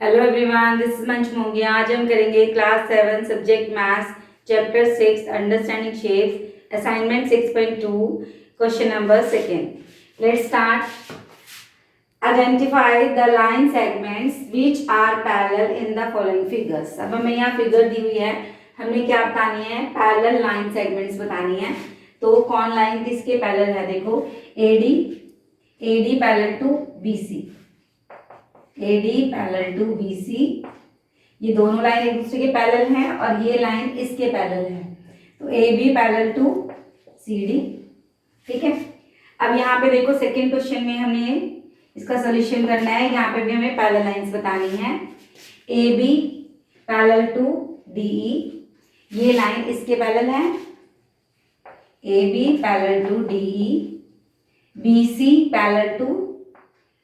Hello everyone, this is मंच मोंगिया। आज हम करेंगे class 7 subject maths chapter 6 understanding shapes assignment 6.2 question number second. Let's start. Identify the line segments which are parallel in the following figures. अब हमें यहाँ figure दी हुई है, हमने क्या बतानी है? पैरेलल लाइन सेगमेंट्स बतानी है। तो कौन लाइन किसके पैरेलल है? देखो, AD parallel to BC, AD parallel to BC। ये दोनों लाइन एक दूसरे के पैरेलल हैं और ये लाइन इसके पैरेलल है। तो AB पैरेलल टू CD। ठीक है। अब यहाँ पे देखो, सेकेंड क्वेश्चन में हमें इसका सोल्यूशन करना है। यहाँ पे भी हमें पैरेलल लाइंस बतानी है। AB पैरेलल टू DE, ये लाइन इसके पैरेलल है। AB parallel to DE, BC parallel to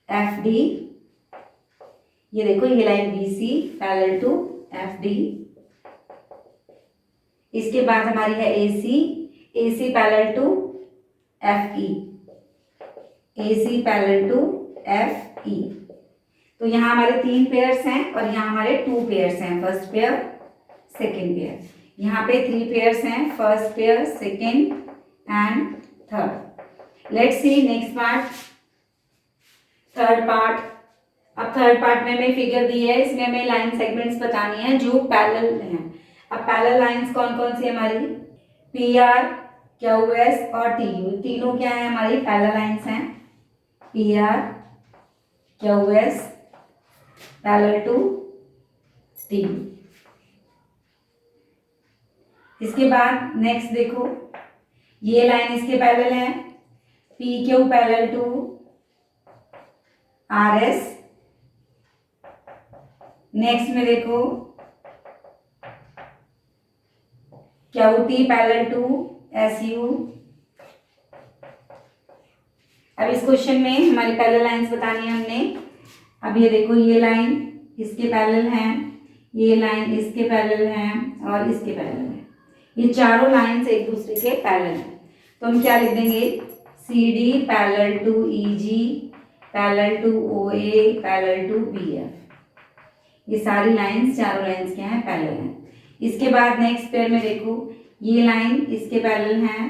FD। ये देखो, ये line BC parallel to FD। इसके बाद हमारी है AC parallel to FE, AC parallel to FE। तो यहाँ हमारे 3 पेयर्स हैं और यहाँ हमारे 2 पेयर्स हैं, फर्स्ट पेयर सेकेंड पेयर। यहाँ पे 3 पेयर्स हैं, first pair second and third. Let's see next part, third part. अब थर्ड पार्ट में हमें फिगर दी है, इसमें हमें लाइन सेगमेंट्स बतानी है जो पैरेलल हैं। अब पैरेलल लाइंस कौन कौन सी हमारी? PR, QS और TU, तीनों क्या है? हमारी पैरेलल लाइंस हैं। PR, QS parallel to TU। इसके बाद नेक्स्ट देखो, ये लाइन इसके पैरेलल है। PQ parallel to RS। Next में देखो, QT पैरेलल टू SU। अब इस क्वेश्चन में हमारी पैरेलल लाइंस बतानी है हमने। अब ये देखो, ये लाइन इसके पैरेलल है, ये लाइन इसके पैरेलल है और इसके पैरेलल है। ये चारों लाइंस एक दूसरे के पैरेलल हैं। तो हम क्या लिख देंगे? CD parallel to EG parallel to OA parallel to BF। ये सारी लाइंस, चारों लाइंस क्या है? पैरेलल हैं। इसके बाद नेक्स्ट पेयर में देखो, ये लाइन इसके पैरेलल है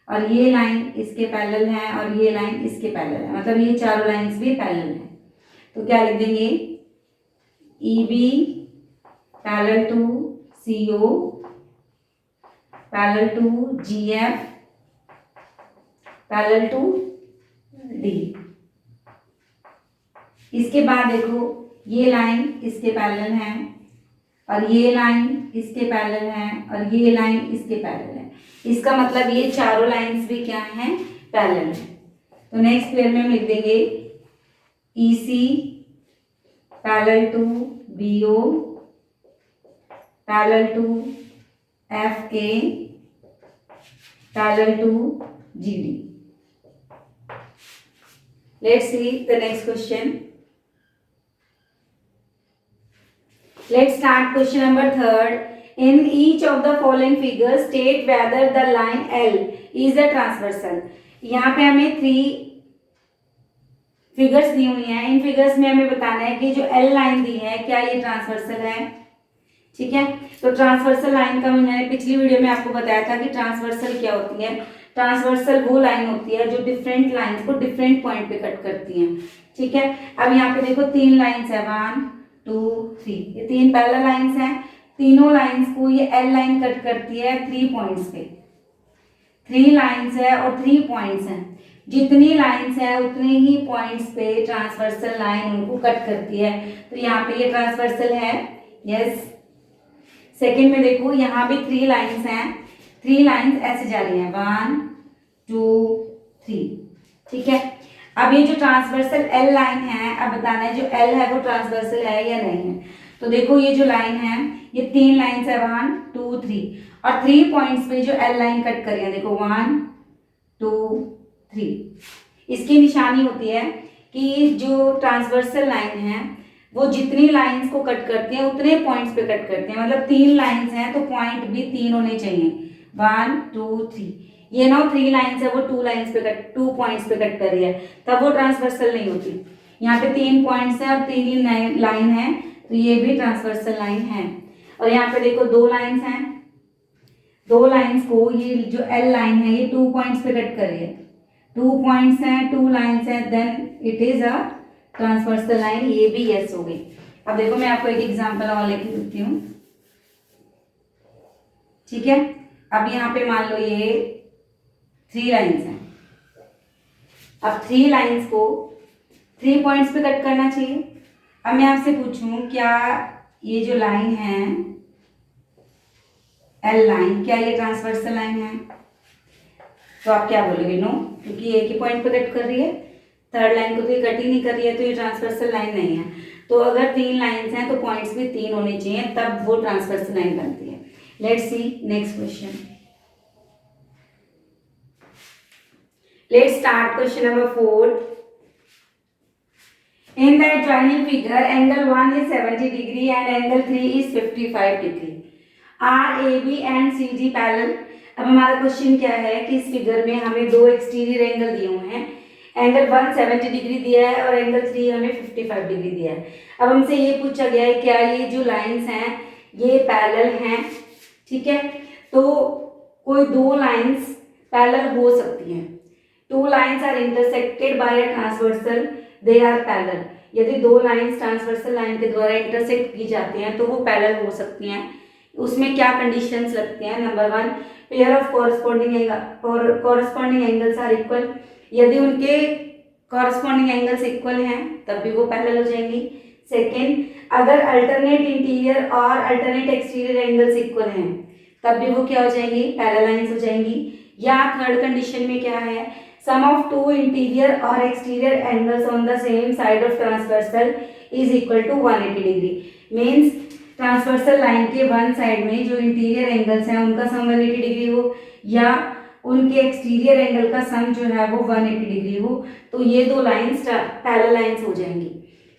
और ये लाइन इसके पैरेलल है और ये लाइन इसके पैरेलल है, मतलब ये चारों लाइंस भी पैरेलल हैं। तो क्या लिख देंगे? EB parallel to CO parallel to GF parallel to D। इसके बाद देखो, ये लाइन इसके पैरेलल है और ये लाइन इसके पैरेलल है और ये लाइन इसके पैरेलल है। इसका मतलब ये चारों लाइंस भी क्या हैं? पैरेलल है। तो नेक्स्ट पेयर में हम लिख देंगे EC parallel to BO parallel to FA parallel to GD। Let's see the next question. Let's start question number 3rd. In each of the following figures, state whether the line L is a transversal. यहाँ पे हमें 3 figures दी हुई हैं। इन figures में हमें बताना है कि जो L लाइन दी है, क्या ये ट्रांसवर्सल है? ठीक है। तो ट्रांसवर्सल लाइन का मैंने पिछली वीडियो में आपको बताया था कि ट्रांसवर्सल क्या होती है। ट्रांसवर्सल वो लाइन होती है जो डिफरेंट लाइंस को डिफरेंट पॉइंट पे कट करती हैं। ठीक है। अब यहाँ पे देखो, 3 लाइंस है, 1 2 3, ये 3 पैरेलल लाइंस हैं। तीनों लाइंस को ये L लाइन कट करती है 3 पॉइंट्स पे। 3 लाइंस है और 3 पॉइंट्स हैं। जितनी लाइंस है उतने ही पॉइंट्स पे ट्रांसवर्सल लाइन उनको कट करती है। तो यहाँ पे ये ट्रांसवर्सल है, यस। सेकेंड में देखो, यहाँ भी 3 लाइंस हैं। 3 लाइंस ऐसे जा रही हैं, 1 2 3। ठीक है। अब ये जो ट्रांसवर्सल L लाइन है, अब बताना है जो L है वो ट्रांसवर्सल है या नहीं है। तो देखो, ये जो लाइन है, ये 3 लाइंस है, 1 2 3 और 3 पॉइंट्स पे जो L लाइन कट करी है, देखो 1 2 3। इसकी निशानी होती है कि जो ट्रांसवर्सल लाइन है वो जितनी लाइंस को कट करती है उतने पॉइंट्स पे कट करते हैं। मतलब 3 लाइंस हैं तो पॉइंट भी 3 होने चाहिए, 1 2 3। ये ना 3 लाइंस है वो 2 लाइंस पे कट, 2 पॉइंट्स पे कट कर रही है, तब वो ट्रांसवर्सल नहीं होती। यहाँ पे 3 पॉइंट्स है और 3 लाइन है, तो ये भी ट्रांसवर्सल लाइन है। और यहाँ पे देखो 2 लाइन्स हैं, 2 लाइन्स को ये जो एल लाइन है ये 2 पॉइंट्स पे कट कर रही है, 2 पॉइंट्स हैं, 2 लाइन्स हैं, then it is a transversal line, ये भी यस हो गई। अब देखो मैं आपको एक एग्जांपल और लेके देती हूँ, ठीक है। अब यहाँ पे मान लो ये 3 लाइन्स हैं, अब 3 लाइन्स को 3 पॉइंट्स पे कट करना चाहिए। अब मैं आपसे पूछूं क्या ये जो लाइन है एल लाइन, क्या ये ट्रांसवर्सल लाइन है? तो आप क्या बोलोगे? नो, क्योंकि एक ही पॉइंट पे कट कर रही है, थर्ड लाइन को तो ये कट ही नहीं कर रही है, तो ये ट्रांसवर्सल लाइन नहीं है। तो अगर 3 लाइन्स हैं तो पॉइंट्स भी 3 होने चाहिए, तब वो ट्रांसवर्सल लाइन बनती है। Let's see next question. Let's start question number 4। In the adjoining figure, angle 1 is 70 degree and angle 3 is 55 degree. Are AB and CD parallel? अब हमारा क्वेश्चन क्या है कि इस फिगर में हमें 2 एक्सटीरियर एंगल दिए हुए हैं, एंगल 1 70 डिग्री दिया है और एंगल 3 हमें 55 डिग्री दिया है। अब हमसे ये पूछा गया है क्या ये जो लाइंस हैं ये पैरेलल हैं, ठीक है। तो कोई 2 लाइंस पैरेलल हो सकती हैं, 2 lines are intersected by a transversal, they are parallel. यदि 2 लाइंस ट्रांसवर्सल लाइन के द्वारा इंटरसेक्ट की जाती हैं तो वो पैरेलल हो सकती हैं। उसमें क्या कंडीशंस लगते हैं? Number 1, pair of corresponding angles are equal. यदि उनके कॉरस्पॉन्डिंग एंगल्स इक्वल हैं तब भी वो पैरेलल हो जाएंगी। सेकेंड, अगर अल्टरनेट इंटीरियर और अल्टरनेट एक्सटीरियर एंगल्स इक्वल हैं तब भी वो क्या हो जाएंगी? पैरेलल लाइंस हो जाएंगी। या थर्ड कंडीशन में क्या है? Sum of 2 interior or exterior angles on the same side of transversal is equal to 180 degree. Means transversal line के वन साइड में जो इंटीरियर एंगल्स हैं उनका सम 180 डिग्री हो या उनके एक्सटीरियर एंगल का सम जो है वो 180 डिग्री हो, तो ये 2 लाइंस पैरेलल लाइंस हो जाएंगी,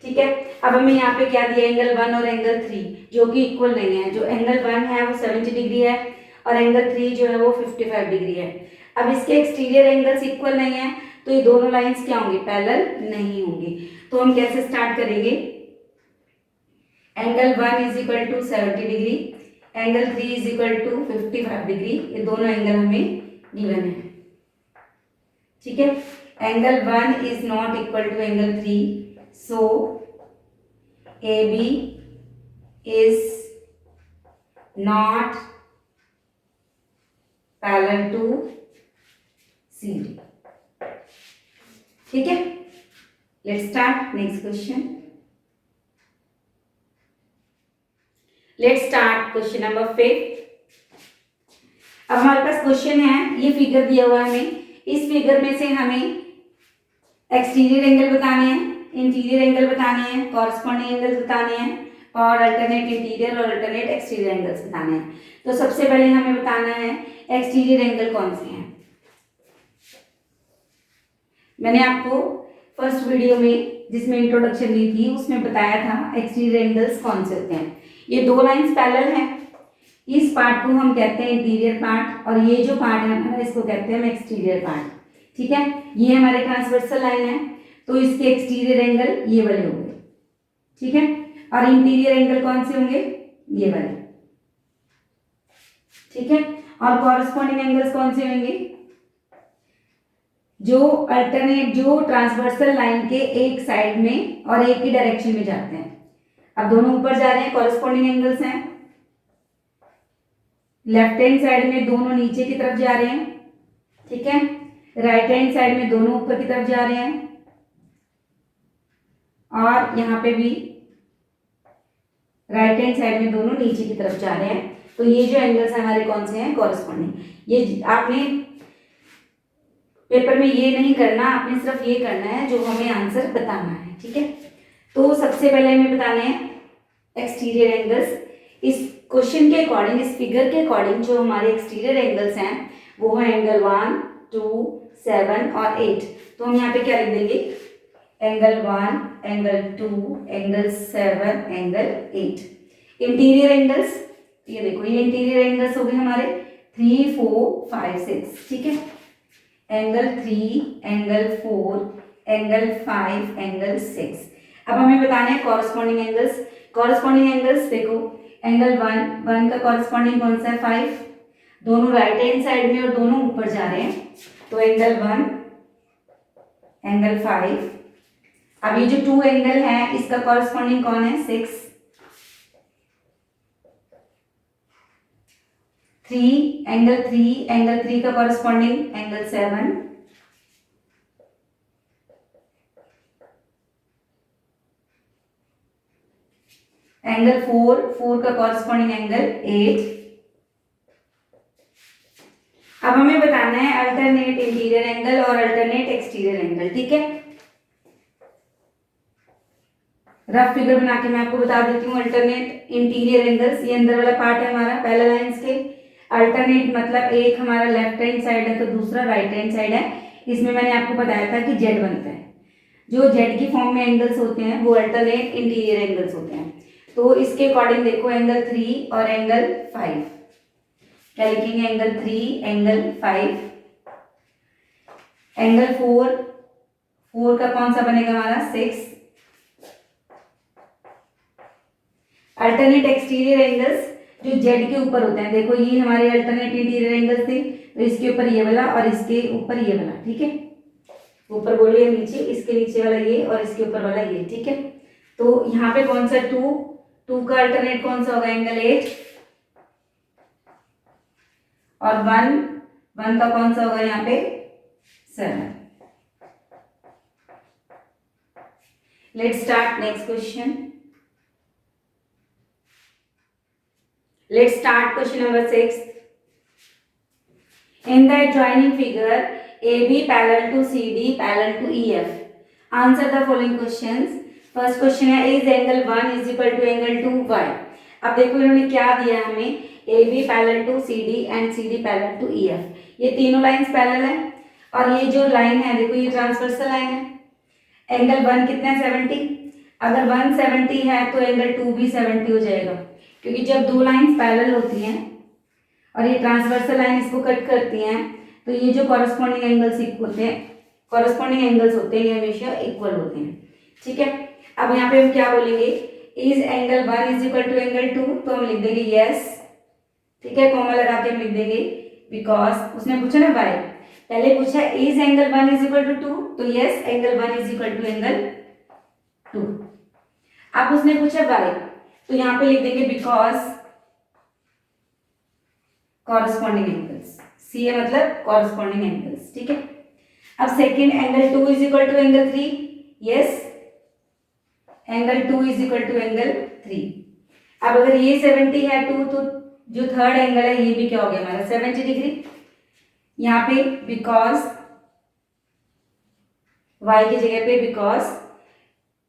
ठीक है। अब हमें यहाँ पे क्या दिया? एंगल 1 और एंगल 3 जो कि इक्वल नहीं है। जो एंगल 1 है वो 70 डिग्री है और एंगल 3 जो है वो 55 डिग्री है। अब इसके एक्सटीरियर एंगल्स इक्वल नहीं है तो ये दोनों लाइंस क्या होंगी? पैरेलल नहीं होंगी। तो हम कैसे स्टार्ट करेंगे? Angle 1 is equal to 70 degree, angle 3 is equal to 55 degree, ये दोनों एंगल हमें गिवन है, ठीक है। Angle 1 is not equal to angle 3, so AB is not parallel to CD, ठीक है। Let's start next question. Let's start question number 5। अब हमारे पास क्वेश्चन है, ये फिगर दिया हुआ है हमें, इस फिगर में से हमें एक्सटीरियर एंगल बताने हैं, इंटीरियर एंगल बताने हैं, कॉरस्पॉन्डिंग एंगल्स बताने हैं और अल्टरनेट इंटीरियर और अल्टरनेट एक्सटीरियर एंगल्स बताने हैं। तो सबसे पहले हमें बताना है एक्सटीरियर एंगल कौन से हैं। मैंने आपको फर्स्ट वीडियो में जिसमें इंट्रोडक्शन दी थी उसमें बताया था एक्सटीरियर एंगल्स कौन से होते हैं। ये 2 लाइंस पैरेलल हैं, इस पार्ट को हम कहते हैं इंटीरियर पार्ट और ये जो पार्ट है हमारा इसको कहते हैं हम एक्सटीरियर पार्ट, ठीक है। ये हमारे ट्रांसवर्सल लाइन है तो इसके एक्सटीरियर एंगल ये वाले होंगे, ठीक है। और इंटीरियर एंगल कौन से होंगे? ये वाले, ठीक है। और कॉरस्पॉन्डिंग एंगल्स कौन से होंगे? जो अल्टरनेट जो ट्रांसवर्सल लाइन के एक साइड में और एक ही डायरेक्शन में जाते हैं। अब दोनों ऊपर जा रहे हैं, कॉरस्पॉन्डिंग एंगल्स हैं। लेफ्ट हैंड साइड में दोनों नीचे की तरफ जा रहे हैं, ठीक है। राइट हैंड साइड में दोनों ऊपर की तरफ जा रहे हैं और यहाँ पे भी राइट हैंड साइड में दोनों नीचे की तरफ जा रहे हैं। तो ये जो एंगल्स हमारे कौन से हैं? कॉरस्पॉन्डिंग। ये आपने पेपर में ये नहीं करना, आपने सिर्फ ये करना है जो हमें आंसर बताना है, ठीक है। तो सबसे पहले हमें बताने हैं एक्सटीरियर एंगल्स। इस क्वेश्चन के अकॉर्डिंग, इस फिगर के अकॉर्डिंग जो हमारे एक्सटीरियर एंगल्स हैं वो है एंगल 1, 2, 7 और 8। तो हम यहाँ पे क्या लिख देंगे? Angle 1, angle 2, angle 7, angle 8। Interior angles, ये देखो ये इंटीरियर एंगल्स हो गए हमारे 3, 4, 5, 6, ठीक है। Angle 3, angle 4, angle 5, angle 6। अब हमें बताना है कॉरस्पॉन्डिंग एंगल्स। कॉरस्पॉन्डिंग एंगल्स देखो, एंगल 1 का कॉरस्पॉन्डिंग कौन सा है? 5। दोनों राइट हैंड साइड में और दोनों ऊपर जा रहे हैं, तो एंगल 1, एंगल 5। अब ये जो 2 एंगल है इसका कॉरस्पॉन्डिंग कौन है? 6। 3, एंगल 3 का कॉरस्पॉन्डिंग एंगल 7। एंगल 4 का कॉरस्पॉन्डिंग एंगल 8। अब हमें बताना है अल्टरनेट इंटीरियर एंगल और अल्टरनेट एक्सटीरियर एंगल। ठीक है, रफ फिगर बना के मैं आपको बता देती हूँ। अल्टरनेट इंटीरियर एंगल्स, ये अंदर वाला पार्ट है हमारा पैरेलल लाइंस के। अल्टरनेट मतलब एक हमारा लेफ्ट हैंड साइड है तो दूसरा राइट हैंड साइड है। इसमें मैंने आपको बताया था कि जेड बनता है। जो जेड की फॉर्म में एंगल्स होते हैं वो अल्टरनेट इंटीरियर एंगल्स होते हैं। तो इसके अकॉर्डिंग देखो, एंगल 3 और एंगल 5, क्या लिखेंगे? Angle 3, angle 5। एंगल 4 का कौन सा बनेगा हमारा? 6। अल्टरनेट एक्सटीरियर एंगल्स जो जेड के ऊपर होते हैं, देखो ये हमारे अल्टरनेट इंटीरियर एंगल्स थे, तो इसके ऊपर ये वाला और इसके ऊपर ये वाला। ठीक है, ऊपर बोलिए नीचे, इसके नीचे वाला ये और इसके ऊपर वाला ये। ठीक है, तो यहाँ पे कौन सा? 2 का अल्टरनेट कौन सा होगा? एंगल 8। और 1 का कौन सा होगा यहाँ पे? 7। Let's start next question. Let's start question number 6. In the adjoining figure, AB parallel to CD parallel to EF. Answer the following questions. First question है, is angle 1 is equal to angle 2 y? अब देखो इन्होंने क्या दिया है हमें, AB parallel to CD and CD parallel to EF. ये तीनों लाइंस पैरेलल है और ये जो लाइन है देखो ये ट्रांसवर्सल लाइन है। एंगल 1 कितना है? 70। अगर 1 70 है तो एंगल 2 भी 70 हो जाएगा, क्योंकि जब दो लाइंस पैरेलल होती हैं और ये ट्रांसवर्सल लाइन इसको कट करती हैं तो ये जो कॉरस्पॉन्डिंग एंगल्स होते हैं, ये हमेशा इक्वल होते हैं। ठीक है, अब यहाँ पे हम क्या बोलेंगे? Is angle 1 is equal to angle 2, तो हम लिख देंगे यस। ठीक है, कॉमा लगा के हम लिख देंगे बिकॉज उसने पूछा ना बाय, पहले पूछा is angle 1 is equal to 2, तो yes angle 1 is equal to angle 2। अब उसने पूछा बाय, तो यहां पे लिख देंगे बिकॉज कॉरस्पॉन्डिंग एंगल्स। सी है मतलब कॉरस्पॉन्डिंग एंगल्स। ठीक है, अब second angle 2 is equal to angle 3, yes angle 2 is equal to angle 3। अब अगर ये 70 है 2, तो जो थर्ड एंगल है ये भी क्या हो गया हमारा? 70 डिग्री। यहाँ पे बिकॉज y की जगह पे because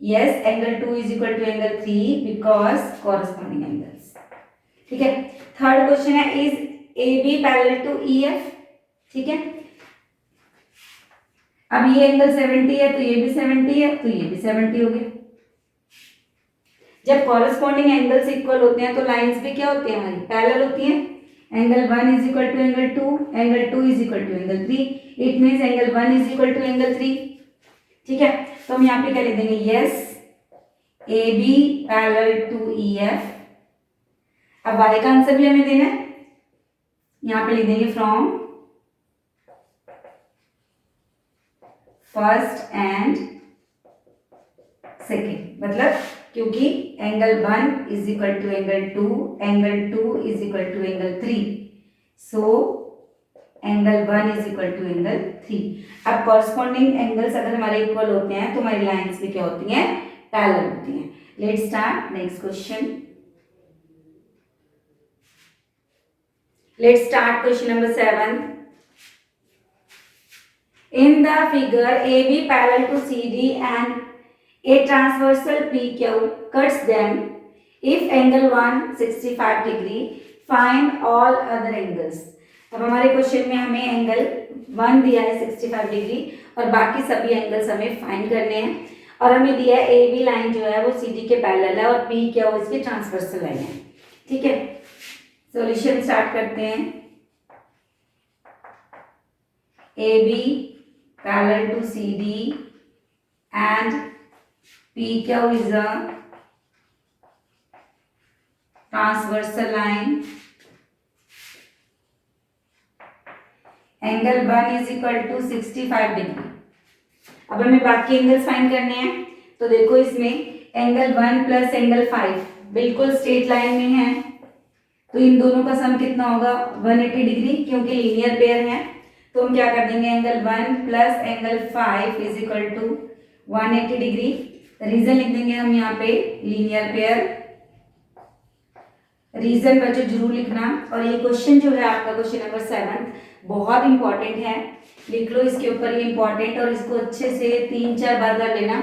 yes angle 2 is equal to angle 3 because corresponding angles। ठीक है, थर्ड क्वेश्चन है is AB parallel to EF। ठीक है, अब ये एंगल 70 है तो ये भी 70 है तो ये भी 70 हो गया। जब कॉरस्पॉन्डिंग एंगल्स इक्वल होते हैं तो लाइंस भी क्या होती हैं? हमारी पैरेलल होती हैं। Angle 1 is equal to angle 2, angle 2 is equal to angle 3, it means angle 1 is equal to angle 3। ठीक है, तो हम यहाँ पे क्या लिख देंगे? Yes AB parallel to EF। अब y का आंसर भी हमें देना है, यहां पे लिख देंगे फ्रॉम फर्स्ट एंड सेकेंड, मतलब क्योंकि angle 1 is equal to angle 2, angle 2 is equal to angle 3, so angle 1 is equal to angle 3। अब कॉरस्पॉन्डिंग एंगल्स अगर हमारे इक्वल होते हैं तो हमारी लाइंस भी क्या होती हैं? पैरेलल होती हैं। Let's start next question. Let's start question number 7। In the figure, AB parallel to CD and a transversal PQ cuts them. If angle 1 65 degree, find all other angles। अब हमारे क्वेश्चन में हमें एंगल 1 दिया है 65 degree और बाकी सभी angles हमें फाइंड करने हैं। और हमें दिया है ए बी लाइन जो है वो सी डी के पैरेलल है और पी क्या हो इसकी ट्रांसवर्सल लाइन है। ठीक है, सॉल्यूशन स्टार्ट करते हैं। A B parallel to C D and PQ is a transversal line. Angle 1 is equal to 65 degree. अब हमें बाकी एंगल्स फाइंड करने हैं। तो देखो इसमें एंगल 1 प्लस एंगल 5 बिल्कुल स्ट्रेट लाइन में है, तो इन दोनों का सम कितना होगा 180 डिग्री, क्योंकि लीनियर पेयर है। तो हम क्या कर देंगे, angle 1 plus angle 5 is equal to 180 degree. Reason लिख देंगे हम यहाँ पे लीनियर पेयर। रीजन बच्चों जरूर लिखना। और ये क्वेश्चन जो है आपका क्वेश्चन नंबर 7 बहुत इंपॉर्टेंट है, लिख लो इसके ऊपर, ये इंपॉर्टेंट, और इसको अच्छे से 3-4 बार कर लेना,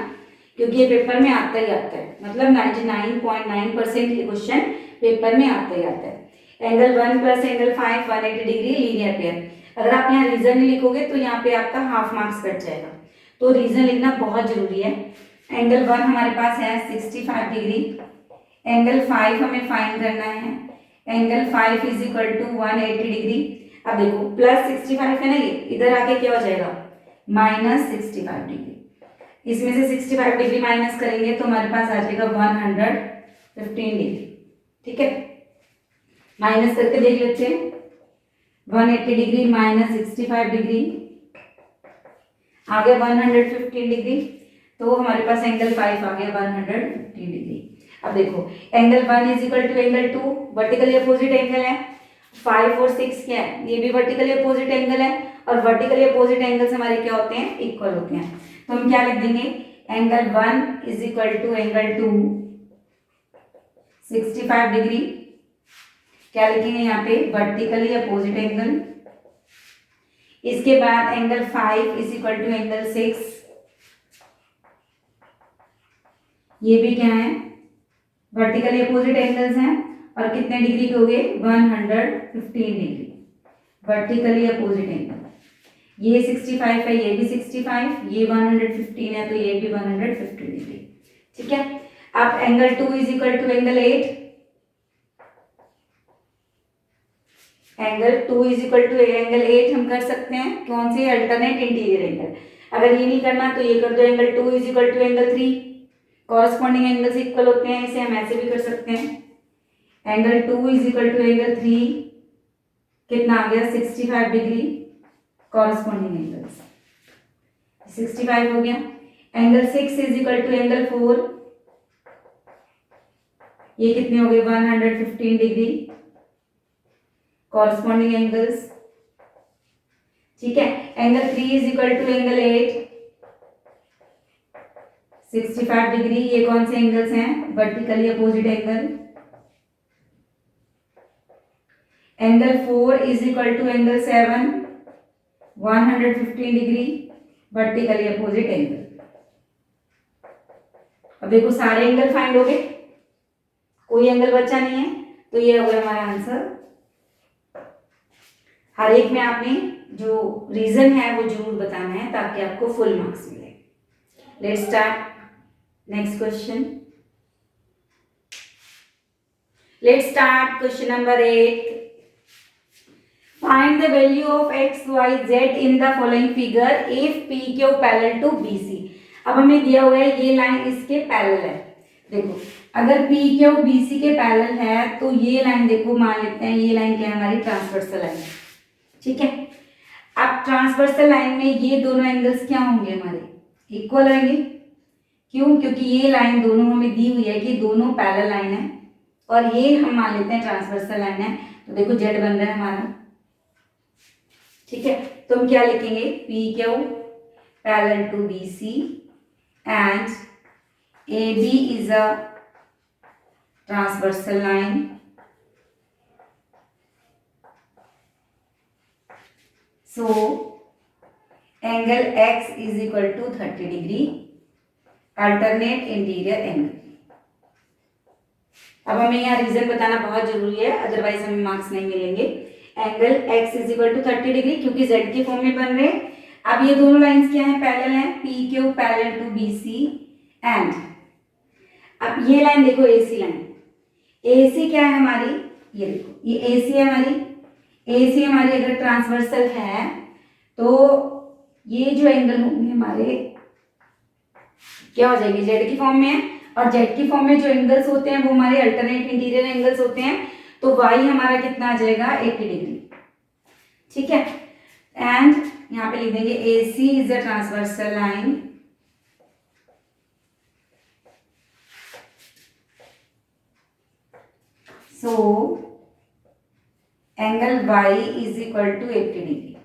क्योंकि ये पेपर में आता ही आता है। मतलब 99.9% ये क्वेश्चन पेपर में आता ही आता है। Angle 1 plus angle 5 180 degree linear pair. अगर आप यहाँ रीजन नहीं लिखोगे तो यहाँ पे आपका हाफ मार्क्स कट जाएगा, तो रीजन लिखना बहुत जरूरी है। एंगल 1 हमारे पास है 65 डिग्री, एंगल 5 हमें फाइंड करना है। Angle 5 is equal to 180 degree. अब देखो प्लस 65 है ना, ये इधर आके क्या हो जाएगा माइनस 65 डिग्री। इसमें से 65 डिग्री माइनस करेंगे तो हमारे पास आ जाएगा 115 डिग्री। ठीक है, माइनस करके देख लेते हैं। 180 डिग्री माइनस 65 डिग्री आ गया 115 डिग्री। तो हमारे पास एंगल 5 आ गया 115 डिग्री। अब देखो angle 1 is equal to angle 2 vertically opposite angle है। 5 और 6 क्या है, ये भी वर्टिकली अपोजिट एंगल है, और वर्टिकली अपोजिट एंगल्स हमारे क्या होते हैं, इक्वल होते हैं। तो हम क्या लिख देंगे, angle 1 is equal to angle 2 65 degree. क्या लिखेंगे यहाँ पे, वर्टिकली अपोजिट एंगल। इसके बाद angle 5 is equal to angle 6, ये भी क्या है, वर्टिकली अपोजिट एंगल्स हैं, और कितने डिग्री के हो गए 115 डिग्री वर्टिकली अपोजिट एंगल। ये 65 है, ये भी 65, ये 115 है, तो ये भी 115 डिग्री। ठीक है, अब angle 2 is equal to angle 8। Angle 2 is equal to angle 8 हम कर सकते हैं, कौन से, अल्टरनेट इंटीरियर एंगल। अगर ये नहीं करना तो ये कर दो, angle 2 is equal to angle 3। Corresponding angles equal होते हैं, इसे हम ऐसे भी कर सकते हैं। Angle 2 is equal to angle 3 कितना आ गया 65 डिग्री, कॉरस्पॉन्डिंग एंगल्स 65 हो गया। Angle 6 is equal to angle 4, ये कितने हो गए 115 डिग्री, कॉरस्पॉन्डिंग एंगल्स। ठीक है, angle 3 is equal to angle 8 65 degree. ये कौन से एंगल्स हैं, vertically opposite angle. Angle 4 is equal to angle 7 115 degree, vertically opposite angle. अब देखो सारे एंगल फाइंड हो गए, कोई एंगल बचा नहीं है, तो ये हो गया हमारा आंसर। हर एक में आपने जो रीजन है वो जरूर बताना है, ताकि आपको फुल मार्क्स मिले। Let's start next question. Let's start question number 8। Find the value of x, y, z in the following figure if PQ parallel to BC। अब हमें दिया हुआ है ये लाइन इसके पैरेलल है। देखो अगर PQ BC के पैरेलल है तो ये लाइन देखो, मान लेते हैं ये लाइन क्या है हमारी, ट्रांसवर्सल लाइन। ठीक है, अब ट्रांसवर्सल लाइन में ये दोनों एंगल्स क्या होंगे हमारे, इक्वल रहेंगे। क्यों, क्योंकि ये लाइन दोनों हमें दी हुई है कि दोनों पैरेलल लाइन है, और ये हम मान लेते हैं ट्रांसवर्सल लाइन है। तो देखो जेड बन रहा है हमारा। ठीक है, तो हम क्या लिखेंगे, P Q parallel to B C and A B is a transversal line. So angle x is equal to 30 degree, alternate interior angle. अब हमें यहाँ रीजन बताना बहुत जरूरी है, अदरवाइज हमें मार्क्स नहीं मिलेंगे। Angle x is equal to 30 degree, क्योंकि z के फॉर्म में बन रहे हैं। अब ये दोनों लाइंस क्या हैं, पैरेलल हैं, P Q parallel to B C and, अब ये लाइन देखो AC लाइन, AC क्या है हमारी, ये देखो ये AC है हमारी। AC हमारी अगर ट्रांसवर्सल है तो ये जो एंगल होंगे हमारे क्या हो जाएगी, जेड की फॉर्म में है, और जेड की फॉर्म में जो एंगल्स होते हैं वो हमारे अल्टरनेट इंटीरियर एंगल्स होते हैं, तो वाई हमारा कितना आ जाएगा 80 डिग्री। ठीक है, एंड यहाँ पे लिख देंगे AC is a transversal line so angle Y is equal to 80 degree.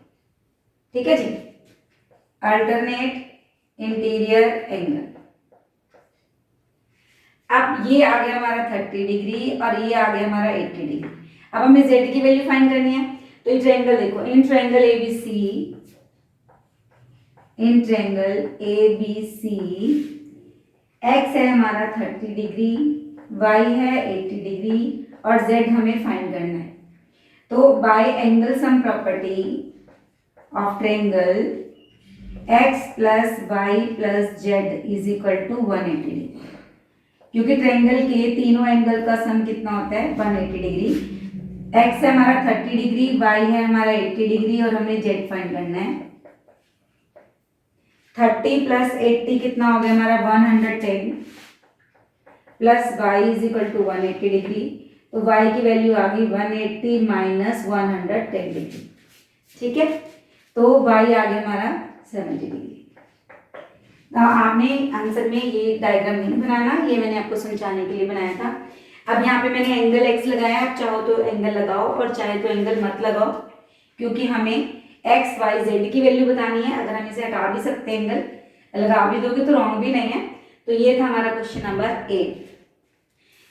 ठीक है जी, अल्टरनेट इंटीरियर एंगल। अब ये आ गया हमारा 30 डिग्री और ये आ गया हमारा 80 डिग्री। अब हमें Z की वैल्यू फाइंड करनी है, तो ये ट्रायंगल देखो, in triangle ABC, in triangle ABC x है हमारा 30 डिग्री, y है 80 डिग्री और z हमें फाइंड करना है। तो by angle sum property of triangle x plus y plus z is equal to 180 degree, क्योंकि ट्रायंगल के तीनों एंगल का सम कितना होता है 180 डिग्री। x है हमारा 30 डिग्री, y है हमारा 80 डिग्री और हमें z फाइंड करना है। 30 प्लस 80 कितना हो गया हमारा 110 plus y is equal to 180 degree, तो y की वैल्यू आ गई 180 माइनस 110 डिग्री। ठीक है, तो y आ गया हमारा 70 डिग्री। आपने आंसर में ये डायग्राम नहीं बनाना, ये मैंने आपको समझाने के लिए बनाया था। अब यहाँ पे मैंने एंगल x लगाया, आप चाहो तो एंगल लगाओ और चाहे तो एंगल मत लगाओ, क्योंकि हमें x y z की वैल्यू बतानी है। अगर हम इसे हटा भी सकते हैं, एंगल लगा भी दोगे तो रॉन्ग भी नहीं है। तो ये था हमारा क्वेश्चन नंबर 8।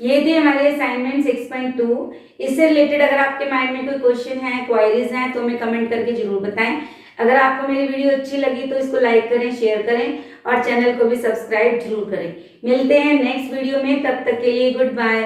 ये थे हमारे असाइनमेंट 6.2। इससे रिलेटेड अगर आपके माइंड में कोई क्वेश्चन है, क्वायरीज हैं, तो हमें कमेंट करके जरूर बताएं। अगर आपको मेरी वीडियो अच्छी लगी तो इसको लाइक करें, शेयर करें और चैनल को भी सब्सक्राइब जरूर करें। मिलते हैं नेक्स्ट वीडियो में, तब तक के लिए गुड बाय।